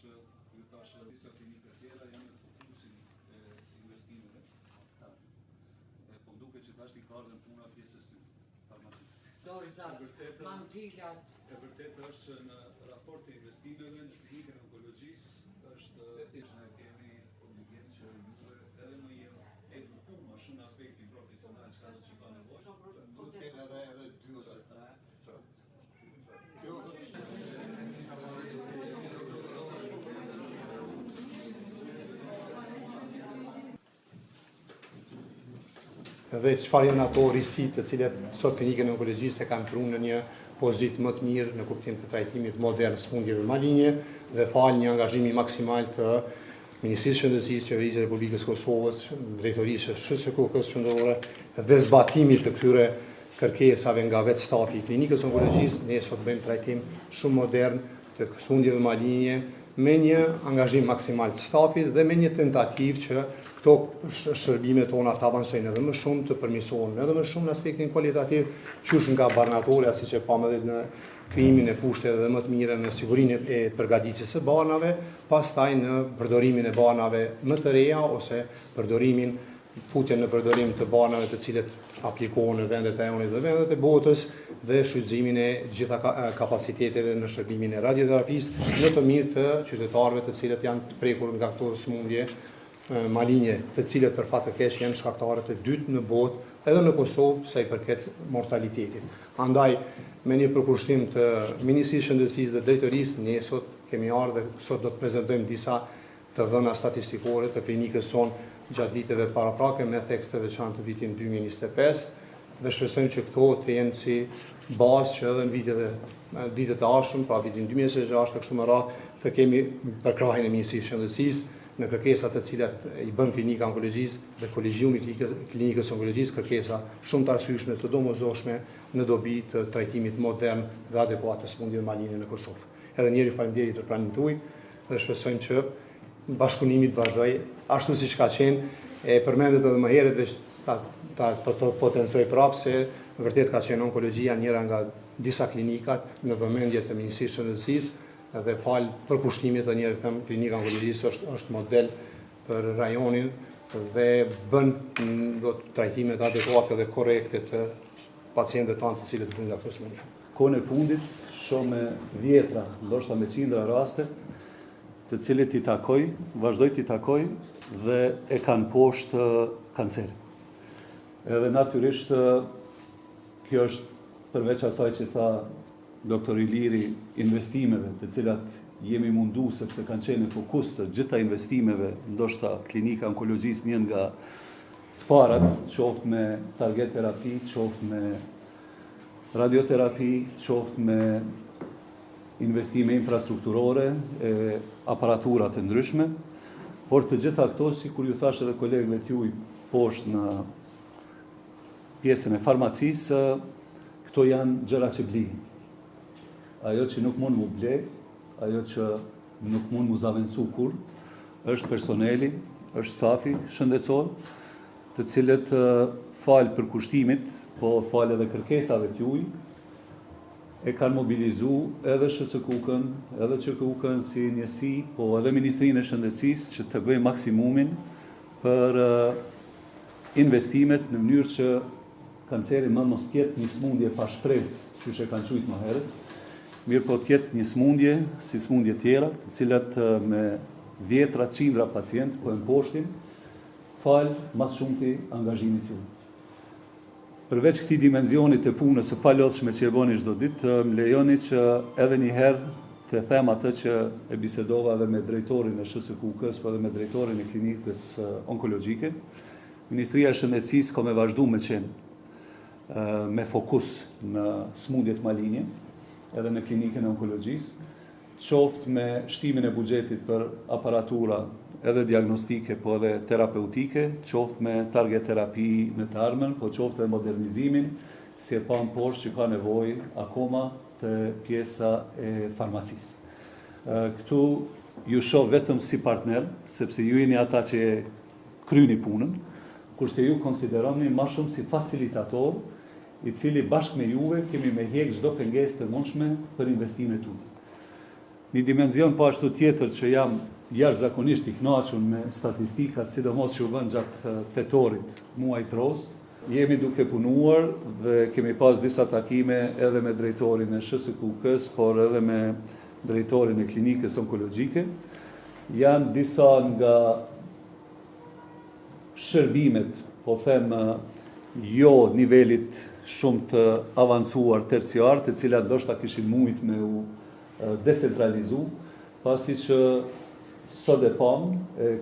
që ju thashë disa klinika tjera janë në fokusin e investimeve. Po duket që tash i ka ardhur puna pjesës ty, farmacistë. E vërtetë është që në raport të investimeve në klinikën e onkologjisë është që ne kemi obligim që juve edhe më jemi edukuar më shumë në aspektin profesional çka do të ka nevojë. Edhe 2 ose 3. Dhe çfarë janë ato risitë të cilat sot klinikën e onkologjisë kanë prunë në një pozitë më të mirë në kuptim të trajtimit modern sëmundjeve malinje dhe fal një angazhimi maksimal të Ministrisë së Shëndetësisë, Qeverisë së Republikës Kosovës, Drejtorisë së SHQK-s qendrore dhe zbatimit të këtyre kërkesave nga vetë stafi i klinikës onkologjisë, ne sot bëjmë trajtim shumë modern të sëmundjeve malinje me një angazhim maksimal të stafit dhe me një tentativë që këto shërbime tona të avansojnë edhe më shumë, të përmirësohen edhe më shumë në aspektin kualitativ, qysh nga barnatoria, siç e pamë edhe në krijimin e kushteve dhe më të mira në sigurinë e përgatitjes së banave, pastaj në përdorimin e banave më të reja ose futjen në përdorim të banave të cilët aplikohen në vendet e EON-it dhe vendet e botës dhe shfrytëzimin e gjitha kapaciteteve në shërbimin e radioterapisë në të mirë të qytetarëve të cilët janë të prekur nga këto sëmundje malinje, të cilët për fat të keq janë shkaktarët e dytë në botë, edhe në Kosovë sa i përket mortalitetit. Andaj, me një përkushtim të Ministrisë së Shëndetësisë dhe Drejtorisë, ne sot kemi ardhur dhe sot do të prezantojmë disa të dhëna statistikore të klinikës sonë gjatë viteve paraprake me theks të veçantë të vitit 2025 dhe shpresojmë që këto të jenë si bazë që edhe në vitet e ardhshëm, pra vitin 2026 kështu me radhë, të kemi përkrahjen e Ministrisë së Shëndetësisë në kërkesat të cilat i bën klinika onkologjisë dhe kolegjiumi i klinikës onkologjisë, kërkesa shumë të arsyeshme të domosdoshme në dobi të trajtimit modern dhe adekuat të sëmundjeve malinje në Kosovë. Edhe njëri faleminderit për pranin tuaj dhe shpresojmë që bashkëpunimi të vazhdojë ashtu siç ka qenë, e përmendet edhe më herët dhe ta potencoj prapë se vërtet ka qenë onkologjia njëra nga disa klinikat në vëmendje të Ministrisë së Shëndetësisë dhe fal për kushtimit të njerë them, klinika onkologjisë është model për rajonin dhe bën trajtimet adekuate dhe korrekte të pacientëve tanë të cilët bëjnë këto sëmundje. Kohën e fundit, shumë me vjetra, ndoshta me qindra raste, të cilët i takoj, vazhdoj t'i takoj dhe e kanë poshtë kancer. Edhe natyrisht, kjo është përveç asaj që tha Doktor Iliri, investimeve të cilat jemi mundu sepse kanë qenë në fokus të gjitha investimeve, ndoshta klinika onkologjisë një nga të parat, qoftë me target terapi, qoftë me radioterapi, qoftë me investime infrastrukturore, aparatura të ndryshme, por të gjitha këto, si kur ju thashë edhe kolegëve t'juj poshtë në pjesën e farmacisë, këto janë gjëra që blinë. Ajo që nuk mund mu ble, ajo që nuk mund mu zavencu kur, është personeli, është stafi shëndetësor, të cilët falë për kushtimit, po falë edhe kërkesave t'juj, e kanë mobilizu edhe SHQK-n, edhe QK-n si njësi, po edhe Ministrinë e Shëndetësisë që të bëjë maksimumin për investimet në mënyrë që kanceri më mos tjetë një sëmundje pa shpresë, që e kanë qujtë më herët, mirë po tjetë një sëmundje, si sëmundje tjera, të cilat me dhjetra, qindra pacient, po e në poshtin, falë mas shumëti angazhimit ju. Përveç këtij dimenzionit të punës së palodhshme që e bëni çdo ditë, më lejoni që edhe një herë të them atë që e bisedova edhe me drejtorin e SHQK-s, po edhe me drejtorin e klinikës onkologjike. Ministria e Shëndetësisë ka me vazhdu me qenë me fokus në sëmundjet malinje, edhe në klinikën e onkologjisë, qoftë me shtimin e buxhetit për aparatura edhe diagnostike, po edhe terapeutike, qoftë me target terapi në të ardhmen, po qoftë edhe modernizimin, si e pam poshtë që ka nevojë akoma të pjesa e farmacisë. Këtu ju shoh vetëm si partner, sepse ju jeni ata që kryeni punën, kurse ju konsideroni më shumë si facilitator, i cili bashkë me juve kemi me hjek çdo pengesë të mundshme për investimet tuaja. Një dimenzion po ashtu tjetër që jam jashtëzakonisht i kënaqur me statistikat, sidomos që u bën gjatë tetorit, muajit roz. Jemi duke punuar dhe kemi pas disa takime edhe me drejtorin e SHSKUK-s, por edhe me drejtorin e klinikës onkologjike. Janë disa nga shërbimet, po them jo nivelit shumë të avancuar terciar, të cilat ndoshta kishin mujt me u decentralizu, pasi që sot e pam,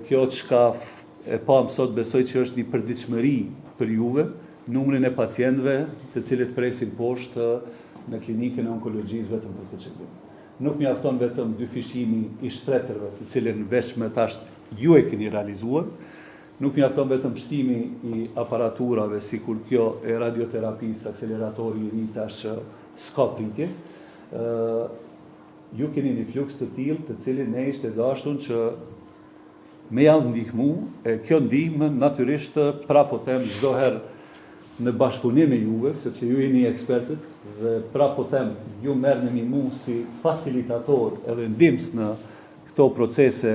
kjo çka e pam sot besoj që është një përditshmëri për juve, numrin e pacientëve të cilët presin poshtë në klinikën e onkologjisë vetëm për këtë qëllim. Nuk mjafton vetëm dy fishimi i shtretërve, të cilën veç me tash ju e keni realizuar, nuk mjafton vetëm shtimi i aparaturave, si kur kjo e radioterapisë, akseleratori i ri tash s'ka pritje. Ju keni një fluks të tillë të cilin ne ishte dashur që me javë ndihmu, e kjo ndihmë natyrisht prapo them çdo herë në bashkëpunim me juve, sepse ju jeni ekspertët dhe prapo them ju merrni mu si facilitator edhe ndihmës në këto procese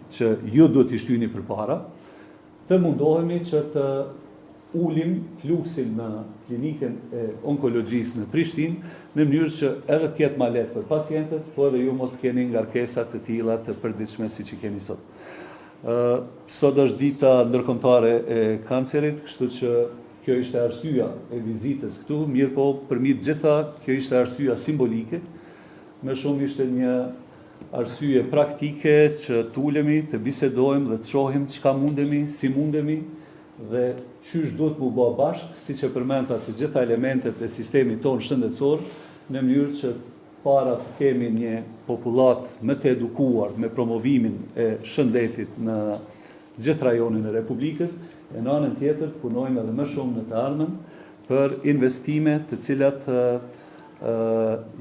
që ju duhet t'i shtyni përpara, të mundohemi që të ulim fluksin në klinikën e onkologjisë në Prishtinë në mënyrë që edhe të jetë më lehtë për pacientët, po edhe ju mos keni ngarkesa të tilla të përditshme siç i keni sot. Sot është dita ndërkombëtare e kancerit, kështu që kjo ishte arsyeja e vizitës këtu, mirë po përmjet gjitha kjo ishte arsyeja simbolike, më shumë ishte një arsye praktike që tulemi, të bisedojmë dhe të shohim çka mundemi, si mundemi dhe qysh duhet mu bë bashkë, siç e përmenda të gjitha elementet e sistemit tonë shëndetësor, në mënyrë që para të kemi një popullat më të edukuar me promovimin e shëndetit në gjithë rajonin e Republikës, e në anën tjetër të punojmë edhe më shumë në të ardhmen për investime të cilat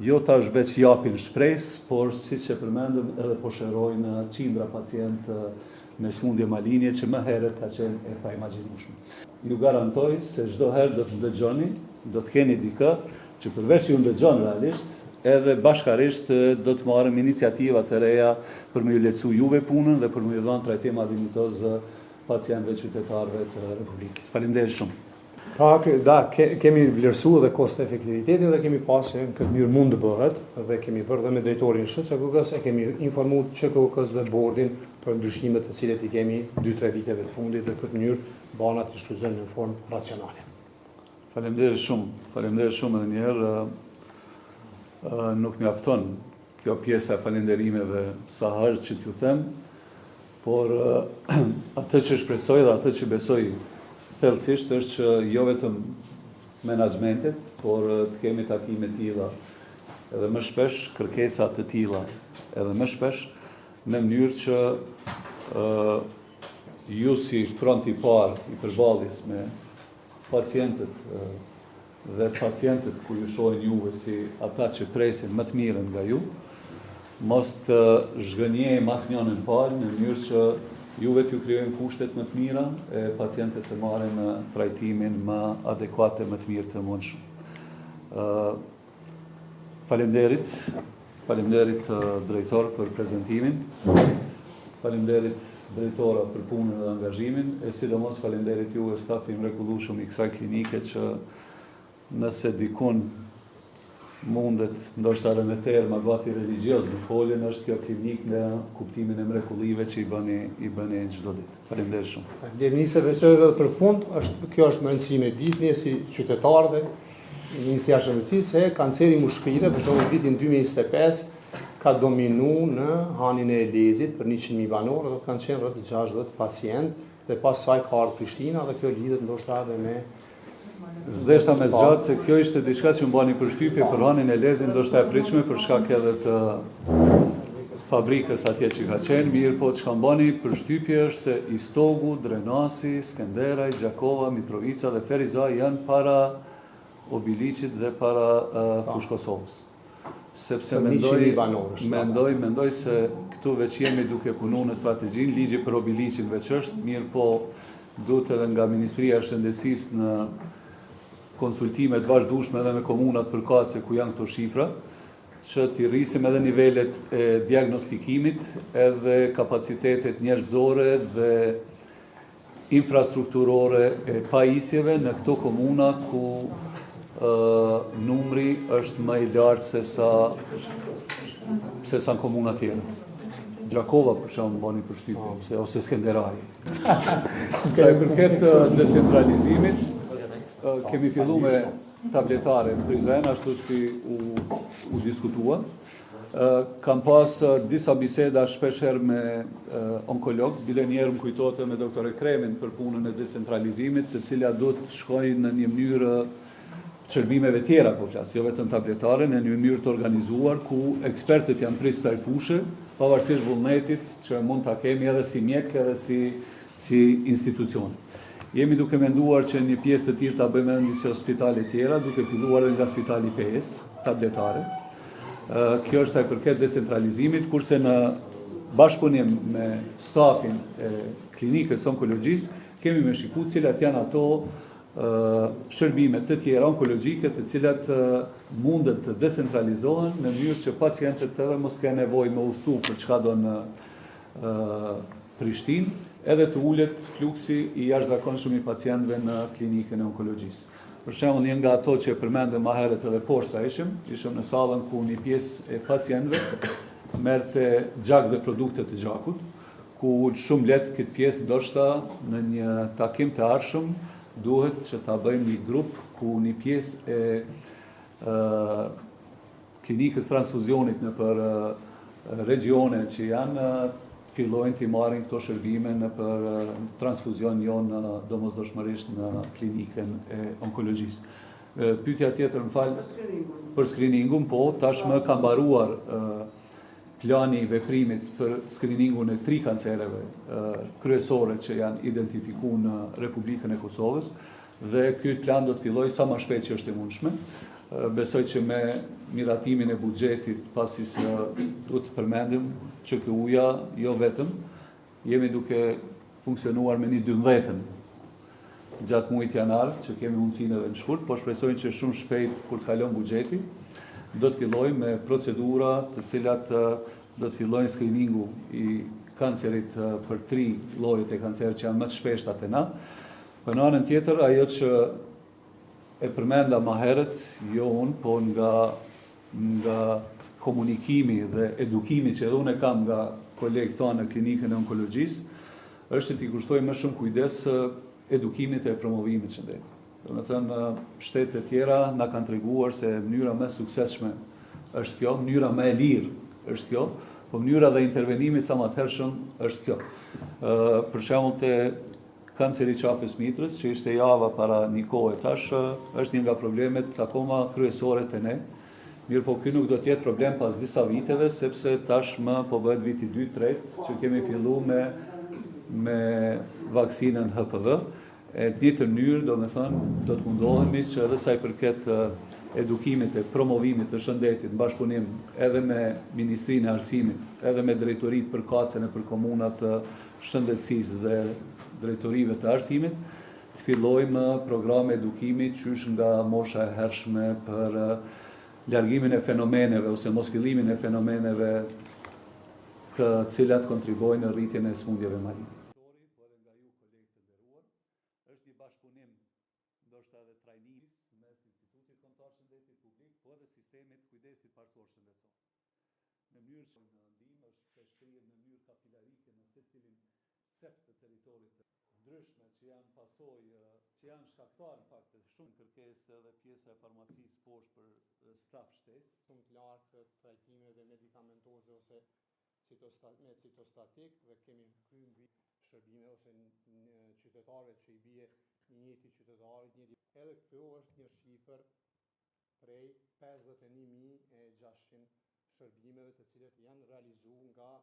jo tash veç japin shpresë, por siç e përmendëm edhe po shërojnë qindra pacientë me smundje malinje që më herët ka qenë e paimagjinueshme. Ju garantoj se çdo herë do të ndëgjoni, do të keni dikë që përveç ju ndëgjon realisht, edhe bashkarisht do të marrim iniciativa të reja për me ju lehtësu juve punën dhe për me ju dhënë trajtim adinitoz pacientëve qytetarëve të Republikës. Faleminderit shumë. Kemi vlerësuar dhe kost efektivitetin dhe kemi pasur në këtë mënyrë mund të bëhet dhe kemi bërë dhe me drejtorin SHSKUK-s, e kemi informuar SHSKUK-s dhe bordin për ndryshimet të cilet i kemi 2-3 viteve të fundit dhe këtë mënyrë banat i shfrytëzojnë në formë racionale. Faleminderit shumë edhe një herë. Nuk mjafton kjo pjesa e falënderimeve sa herë që t'ju them, por atë që shpresoj dhe atë që besoj thellësisht është që jo vetëm menaxhmentet, por të kemi takime të tilla edhe më shpesh, kërkesa të tilla edhe më shpesh, në mënyrë që ju si front i parë i përballjes me pacientët dhe pacientët ku ju shohin juve si ata që presin më të mirën nga ju, mos të zhgënjejmë asnjërin parë në mënyrë që juve t'ju krijojnë kushtet më të mira e pacientët të marrin trajtimin më adekuat e më të mirë të mundshëm. Faleminderit drejtor për prezantimin. Faleminderit drejtora për punën dhe angazhimin, e sidomos faleminderit juve stafi mrekullueshëm i kësaj klinike që nëse dikun mundet, ndoshta edhe me terma gati religjioz në foljen, është kjo klinik në kuptimin e mrekullive që i bëni çdo ditë. Faleminderit shumë. Faleminderit nisë veçove për fund, kjo është më rëndësishme ditëlje si qytetarëve, njësi jashtë rëndësishme se kanceri mushkërive, për shembull vitin 2025 ka dominu në hanin e Elezit për 100.000 banorë, dhe kanë qenë rreth 60 pacientë, dhe pas saj ka ardhur Prishtina dhe kjo lidhet ndoshta edhe me Zdeshta me zgjatë se kjo ishte diçka që mbani përshtypje për hanin e Lezit, ndoshta e pritshme për shkak edhe të fabrikës atje që ka qenë, mirë po çka mbani përshtypje është se Istogu, Drenasi, Skenderaj, Gjakova, Mitrovica dhe Ferizaj janë para Obiliqit dhe para Fushë Kosovës. Sepse mendoj se këtu veç jemi duke punu në strategjin, ligji për Obiliqin veç është, mirë po duhet edhe nga Ministria e Shëndetësisë në konsultimet vazhdueshme edhe me komunat përkatëse ku janë këto shifra, që t'i rrisim edhe nivelet e diagnostikimit, edhe kapacitetet njerëzore dhe infrastrukturore e pajisjeve në këto komuna ku numri është më i lartë se sa në komuna tjera. Gjakova për shumë bani përshtypje, ose Skenderaj. Sa i përket decentralizimit, kemi fillu me tabletare në Prizren, ashtu si u diskutua. Kam pas disa biseda shpesher me onkolog, bile njerë më kujtote me doktore Kremin për punën e decentralizimit, të cilja do të shkojnë në një mënyrë shërbimeve tjera, po flas, jo vetëm tabletare, në një mënyrë të organizuar, ku ekspertët janë prej kësaj fushë, pavarësisht vullnetit që mund ta kemi edhe si mjek edhe si institucion. Jemi duke menduar që një pjesë të tillë ta bëjmë në disa spitale tjera, duke filluar edhe nga spitali PS, tabletare. Kjo është sa i përket decentralizimit, kurse në bashkëpunim me stafin e klinikës onkologjisë, kemi me shiku cilat janë ato shërbimet të tjera onkologjike të cilat mundet të decentralizohen në mënyrë që pacientët edhe mos kenë nevojë me udhëtu për çka do në Prishtinë, edhe të ulet fluksi i jashtëzakonshëm i pacientëve në klinikën e onkologjisë. Për shembull, një nga ato që përmendëm më herët edhe poshta ishim në sallën ku një pjesë e pacientëve merrte gjak dhe produkte të gjakut, ku shumë lehtë këtë pjesë ndoshta në një takim të ardhshëm duhet që ta bëjmë një grup ku një pjesë e klinikës transfuzionit në për regione që janë fillojnë t'i marrin këto shërbime në për transfuzion jo në domosdoshmërisht në klinikën e onkologjisë. Pyetja tjetër, më fal, për screeningun, po, tashmë ka mbaruar plani i veprimit për screeningun e 3 kancereve kryesore që janë identifikuar në Republikën e Kosovës dhe ky plan do të fillojë sa më shpejt që është e mundshme. Besoj që me miratimin e buxhetit, pasi se duhet të përmendim që ky uja jo vetëm jemi duke funksionuar me një 12 gjatë muajit janar, që kemi mundësinë edhe në shkurt, po shpresojmë që shumë shpejt kur të kalon buxheti do të fillojmë me procedura të cilat do të fillojnë screeningu i kancerit për 3 llojet e kancerit që janë më të shpeshta te na. Për në anën tjetër, ajo që e përmenda më herët, jo unë, po nga komunikimi dhe edukimi që edhe unë e kam nga kolegët tonë në klinikën e onkologjisë, është që t'i kushtoj më shumë kujdes edukimit e promovimit shëndetit. Do të thënë, shtetet tjera na kanë treguar se mënyra më e suksesshme është kjo, mënyra më e lirë është kjo, po mënyra dhe intervenimit sa më të hershëm është kjo. Për shembull te kanceri i qafës mitrës, që ishte java para një kohe tash, është një nga problemet akoma kryesore te ne. Mirë po ky nuk do të jetë problem pas disa viteve, sepse tashmë po bëhet viti 2-3 që kemi fillu me vaksinën HPV. E në një mënyrë, do të mundohemi që edhe sa i përket edukimit e promovimit të shëndetit në bashkëpunim edhe me Ministrinë e Arsimit, edhe me drejtoritë përkatëse në për komunat të shëndetësisë dhe drejtorive të arsimit, të fillojmë programe edukimi qysh nga mosha e hershme për largimin e fenomeneve ose mos fillimin e fenomeneve të cilat kontribojnë në rritjen e smundjeve maligne. Është një bashkëpunim ndoshta edhe trajnimi mes Institutit Kombëtar Shëndetit Publik, po edhe sistemit kujdesit parësor shëndetësor. Në mënyrë që në ndihmë është shpeshtirë në mënyrë kapilarike në secilin cep të territorit të ndryshme që janë pasojë, që janë shkaktar në fakt të shumë kërkesë edhe pjesa e farmacisë poshtë për staf shtesë, shumë të lartë trajtimeve medikamentoze ose citostatik dhe kemi kryer shërbime ose qytetarëve që i bie një njëti qytetarit, edhe këtu është një shifër prej 51.600 shërbimeve të cilat janë realizuar nga